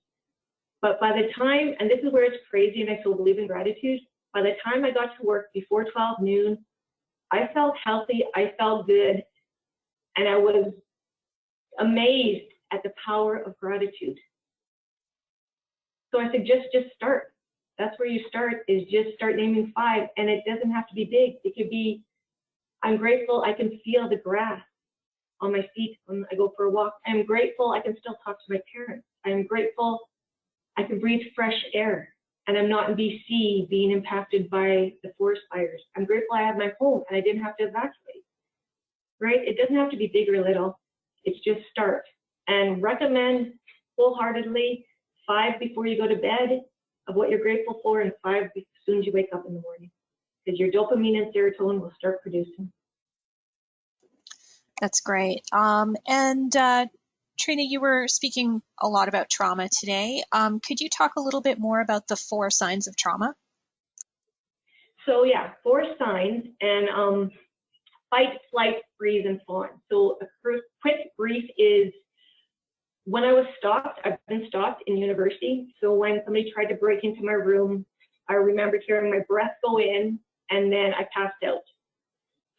But by the time, and this is where it's crazy and I still believe in gratitude, by the time I got to work before 12 noon, I felt healthy, I felt good, and I was amazed at the power of gratitude. So I said, just start. That's where you start, is just start naming 5, and it doesn't have to be big. It could be, I'm grateful I can feel the grass on my feet when I go for a walk. I'm grateful I can still talk to my parents. I'm grateful I can breathe fresh air and I'm not in BC being impacted by the forest fires. I'm grateful I have my home and I didn't have to evacuate, right? It doesn't have to be big or little. It's just start. And recommend wholeheartedly 5 before you go to bed of what you're grateful for, and 5 as soon as you wake up in the morning, because your dopamine and serotonin will start producing. That's great. Trina, you were speaking a lot about trauma today. Could you talk a little bit more about the 4 signs of trauma? So yeah, 4 signs, and fight, flight, freeze, and fawn. So a quick brief is, when I was stalked, I've been stalked in university. So when somebody tried to break into my room, I remember hearing my breath go in and then I passed out.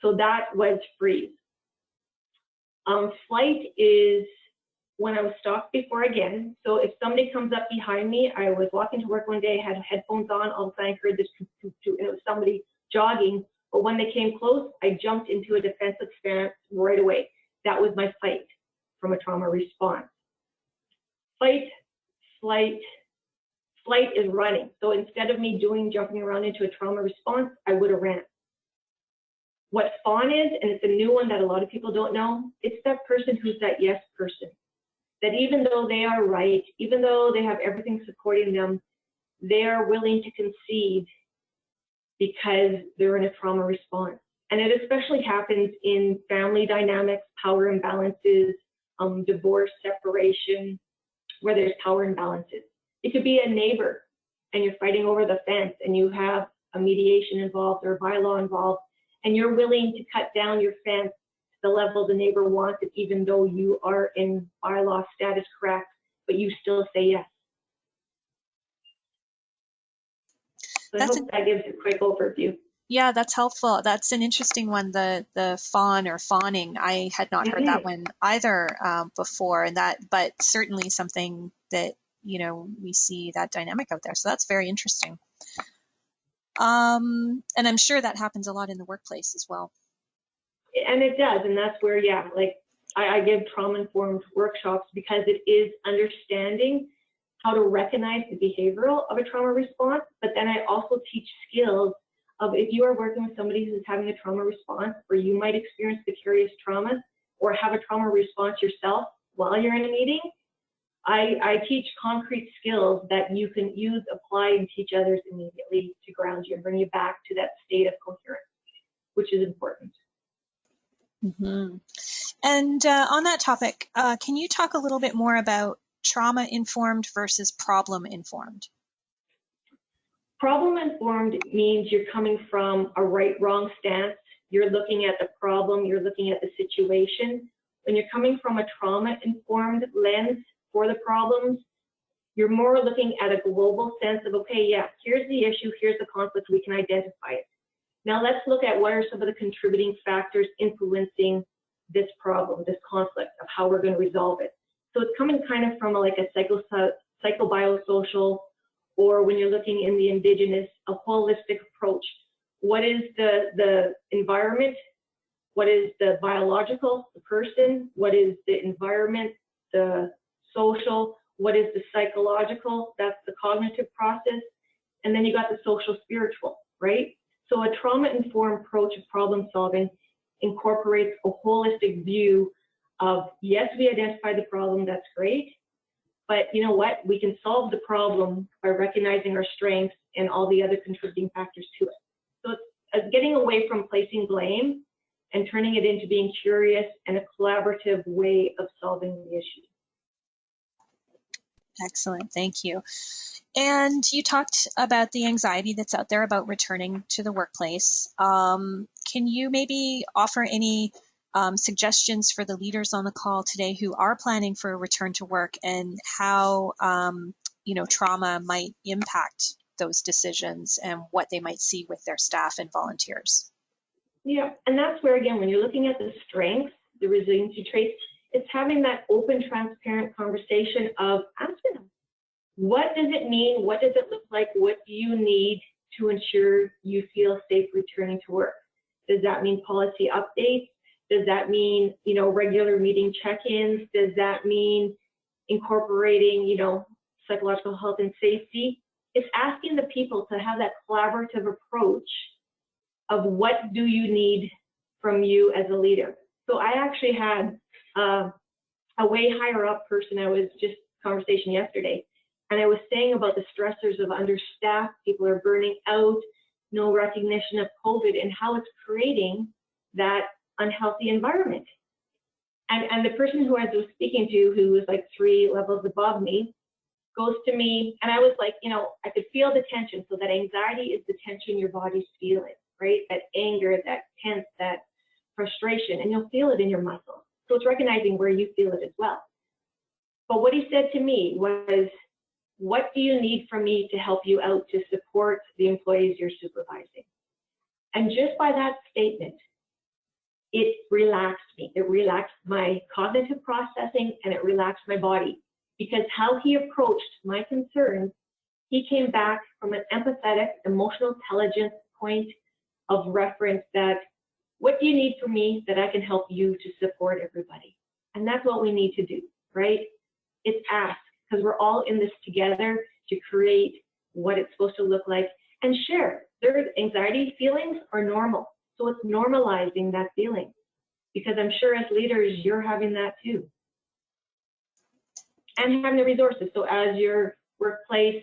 So that was freeze. Flight is when I was stalked before again. So if somebody comes up behind me, I was walking to work one day, had headphones on, all of a sudden I heard this and it was somebody jogging. But when they came close, I jumped into a defensive stance right away. That was my fight from a trauma response. Fight, flight is running. So instead of me jumping around into a trauma response, I would have ran. What fawn is, and it's a new one that a lot of people don't know, it's that person who's that yes person. That even though they are right, even though they have everything supporting them, they are willing to concede because they're in a trauma response. And it especially happens in family dynamics, power imbalances, divorce, separation, where there's power imbalances. It could be a neighbor and you're fighting over the fence and you have a mediation involved or a bylaw involved, and you're willing to cut down your fence to the level the neighbor wants it, even though you are in bylaw status correct, but you still say yes. So I hope that gives a quick overview. Yeah, that's helpful. That's an interesting one, the fawn or fawning. I had not heard that one either before, and but certainly something that, we see that dynamic out there. So that's very interesting. And I'm sure that happens a lot in the workplace as well. And it does, and that's where, yeah, like I give trauma-informed workshops because it is understanding how to recognize the behavioral of a trauma response, but then I also teach skills of, if you are working with somebody who's having a trauma response, or you might experience vicarious traumas or have a trauma response yourself while you're in a meeting, I teach concrete skills that you can use, apply, and teach others immediately to ground you and bring you back to that state of coherence, which is important. Mm-hmm. And on that topic, can you talk a little bit more about trauma-informed versus problem-informed? Problem-informed means you're coming from a right-wrong stance. You're looking at the problem, you're looking at the situation. When you're coming from a trauma-informed lens for the problems, you're more looking at a global sense of, okay, yeah, here's the issue, here's the conflict, we can identify it. Now let's look at what are some of the contributing factors influencing this problem, this conflict, of how we're going to resolve it. So it's coming kind of from like a psychobiosocial, or when you're looking in the Indigenous, a holistic approach. What is the environment? What is the biological, the person? What is the environment, the social? What is the psychological? That's the cognitive process. And then you got the social spiritual, right? So a trauma-informed approach of problem solving incorporates a holistic view of, yes, we identify the problem, that's great, but you know what? We can solve the problem by recognizing our strengths and all the other contributing factors to it. So it's getting away from placing blame and turning it into being curious and a collaborative way of solving the issue. Excellent, thank you. And you talked about the anxiety that's out there about returning to the workplace. Can you maybe offer any suggestions for the leaders on the call today who are planning for a return to work, and how trauma might impact those decisions and what they might see with their staff and volunteers? Yeah, and that's where, again, when you're looking at the strengths, the resiliency traits, it's having that open, transparent conversation of asking them, what does it mean? What does it look like? What do you need to ensure you feel safe returning to work? Does that mean policy updates? Does that mean, regular meeting check-ins? Does that mean incorporating, psychological health and safety? It's asking the people to have that collaborative approach of what do you need from you as a leader. So I actually had a way higher up person, I was just conversation yesterday, and I was saying about the stressors of understaffed, people are burning out, no recognition of COVID, and how it's creating that unhealthy environment. And the person who I was speaking to, who was like 3 levels above me, goes to me, and I was like, I could feel the tension. So that anxiety is the tension your body's feeling, right? That anger, that tense, that frustration, and you'll feel it in your muscles. So it's recognizing where you feel it as well. But what he said to me was, what do you need from me to help you out to support the employees you're supervising? And just by that statement, it relaxed me. It relaxed my cognitive processing, and it relaxed my body, because how he approached my concerns, he came back from an empathetic, emotional intelligence point of reference that, what do you need from me that I can help you to support everybody? And that's what we need to do, right? It's ask, because we're all in this together to create what it's supposed to look like and share. Their anxiety feelings are normal. So it's normalizing that feeling, because I'm sure as leaders, you're having that too. And having the resources. So as your workplace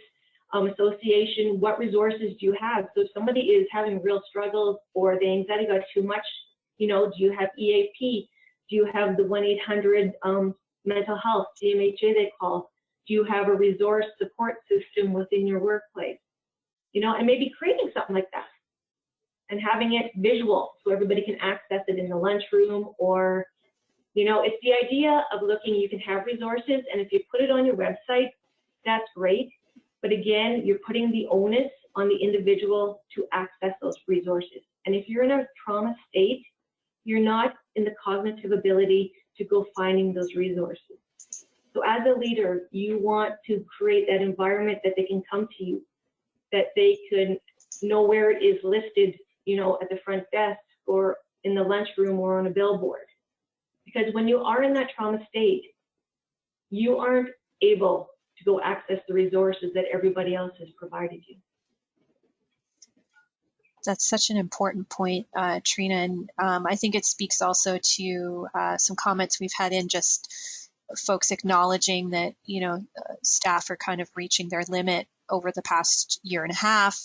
association, what resources do you have? So if somebody is having real struggles or the anxiety got too much, do you have EAP? Do you have the 1-800 mental health, CMHA they call? Do you have a resource support system within your workplace? And maybe creating something like that and having it visual so everybody can access it in the lunchroom, or, it's the idea of looking, you can have resources, and if you put it on your website, that's great. But again, you're putting the onus on the individual to access those resources. And if you're in a trauma state, you're not in the cognitive ability to go finding those resources. So as a leader, you want to create that environment that they can come to you, that they can know where it is listed, at the front desk or in the lunchroom or on a billboard. Because when you are in that trauma state, you aren't able to go access the resources that everybody else has provided you. That's such an important point, Trina. And I think it speaks also to some comments we've had in, just folks acknowledging that, staff are kind of reaching their limit over the past year and a half,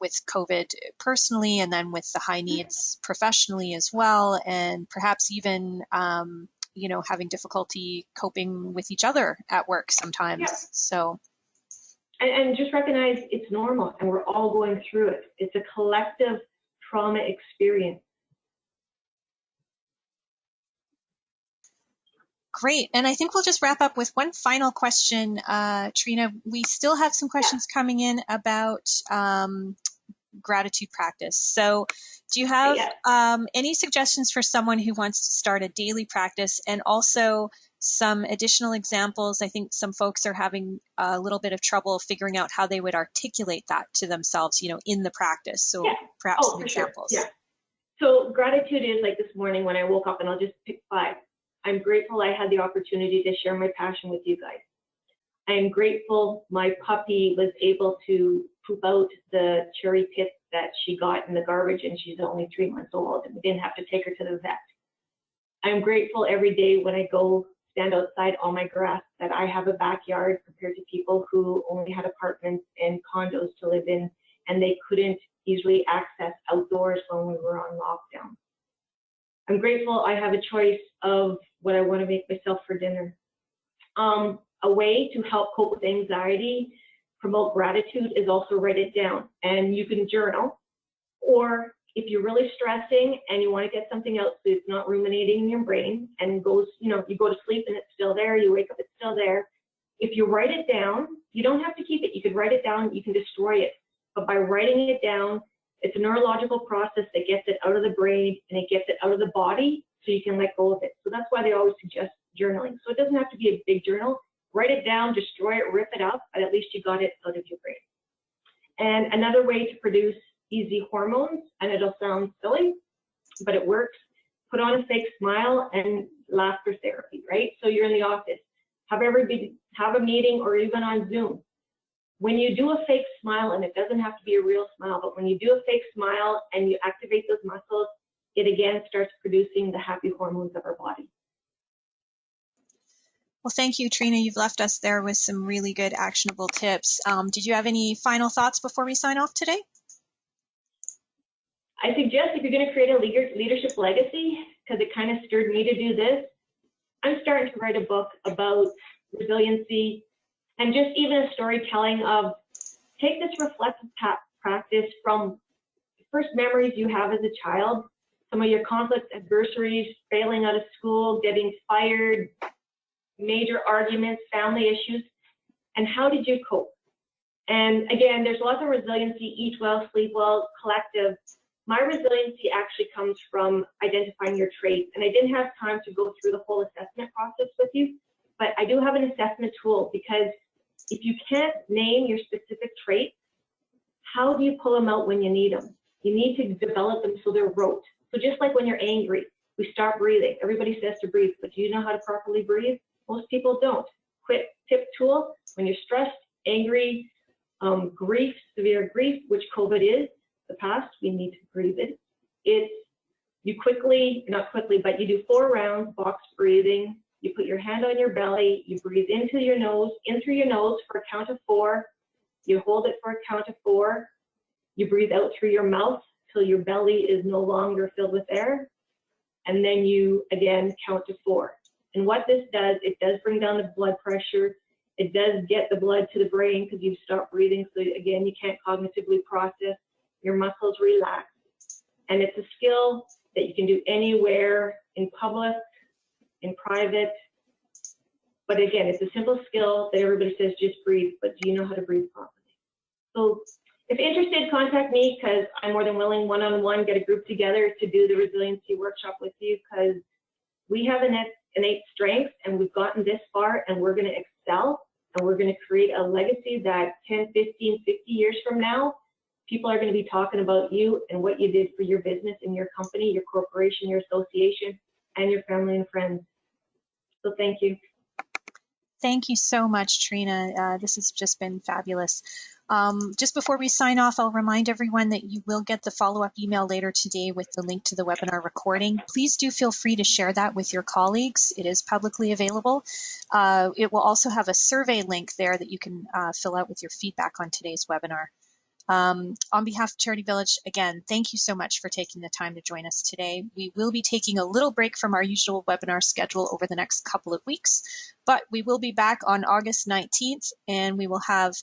with COVID personally, and then with the high needs professionally as well, and perhaps even, having difficulty coping with each other at work sometimes. Yeah. So. And just recognize it's normal, and we're all going through it. It's a collective trauma experience. Great. And I think we'll just wrap up with one final question, Trina. We still have some questions coming in about gratitude practice. So do you have any suggestions for someone who wants to start a daily practice, and also some additional examples? I think some folks are having a little bit of trouble figuring out how they would articulate that to themselves, you know, in the practice. So perhaps some examples. Sure. Yeah. So gratitude is like this morning when I woke up, and I'll just pick 5. I'm grateful I had the opportunity to share my passion with you guys. I am grateful my puppy was able to poop out the cherry pits that she got in the garbage, and she's only 3 months old, and we didn't have to take her to the vet. I'm grateful every day when I go stand outside on my grass that I have a backyard compared to people who only had apartments and condos to live in, and they couldn't easily access outdoors when we were on lockdown. I'm grateful I have a choice of what I want to make myself for dinner. A way to help cope with anxiety, promote gratitude, is also write it down. And you can journal, or if you're really stressing and you want to get something out so it's not ruminating in your brain and goes, you know, you go to sleep and it's still there, you wake up, it's still there. If you write it down, you don't have to keep it. You could write it down, you can destroy it. But by writing it down, it's a neurological process that gets it out of the brain and it gets it out of the body so you can let go of it. So that's why they always suggest journaling. So it doesn't have to be a big journal. Write it down, destroy it, rip it up, but at least you got it out of your brain. And another way to produce easy hormones, and it'll sound silly, but it works, put on a fake smile and laughter therapy, right? So you're in the office, have a meeting, or even on Zoom. When you do a fake smile, and it doesn't have to be a real smile, but when you do a fake smile and you activate those muscles, it again starts producing the happy hormones of our body. Well, thank you, Trina. You've left us there with some really good actionable tips. Did you have any final thoughts before we sign off today? I suggest if you're going to create a leadership legacy, because it kind of stirred me to do this, I'm starting to write a book about resiliency and just even a storytelling of take this reflective practice from the first memories you have as a child, some of your conflicts, adversities, failing out of school, getting fired, major arguments, family issues, and how did you cope? And again, there's lots of resiliency, eat well, sleep well, collective. My resiliency actually comes from identifying your traits, and I didn't have time to go through the whole assessment process with you, but I do have an assessment tool, because if you can't name your specific traits, how do you pull them out when you need them? You need to develop them so they're rote. So just like when you're angry, we start breathing. Everybody says to breathe, but do you know how to properly breathe? Most people don't. Quick tip tool: when you're stressed, angry, grief, severe grief, which COVID is, the past, we need to breathe it. It's, you quickly, not quickly, but you do 4 rounds, box breathing. You put your hand on your belly, you breathe into your nose, in through your nose for a count of 4. You hold it for a count of 4. You breathe out through your mouth till your belly is no longer filled with air. And then you, again, count to 4. And what this does, it does bring down the blood pressure. It does get the blood to the brain because you stop breathing. So again, you can't cognitively process. Your muscles relax. And it's a skill that you can do anywhere, in public, in private. But again, it's a simple skill that everybody says just breathe, but do you know how to breathe properly? So if interested, contact me, because I'm more than willing, one-on-one, get a group together to do the resiliency workshop with you, because we have an innate strength and we've gotten this far, and we're going to excel, and we're going to create a legacy that 10, 15, 50 years from now, people are going to be talking about you and what you did for your business and your company, your corporation, your association, and your family and friends. So thank you. Thank you so much, Trina. This has just been fabulous. Just before we sign off, I'll remind everyone that you will get the follow-up email later today with the link to the webinar recording. Please do feel free to share that with your colleagues. It is publicly available. It will also have a survey link there that you can fill out with your feedback on today's webinar. On behalf of Charity Village, again, thank you so much for taking the time to join us today. We will be taking a little break from our usual webinar schedule over the next couple of weeks, but we will be back on August 19th, and we will have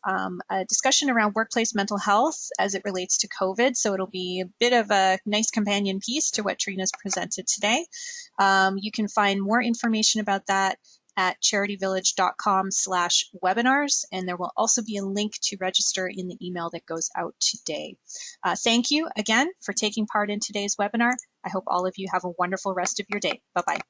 a discussion around workplace mental health as it relates to COVID. So it'll be a bit of a nice companion piece to what Trina's presented today. You can find more information about that at charityvillage.com/webinars, and there will also be a link to register in the email that goes out today. Thank you again for taking part in today's webinar. I hope all of you have a wonderful rest of your day. Bye-bye.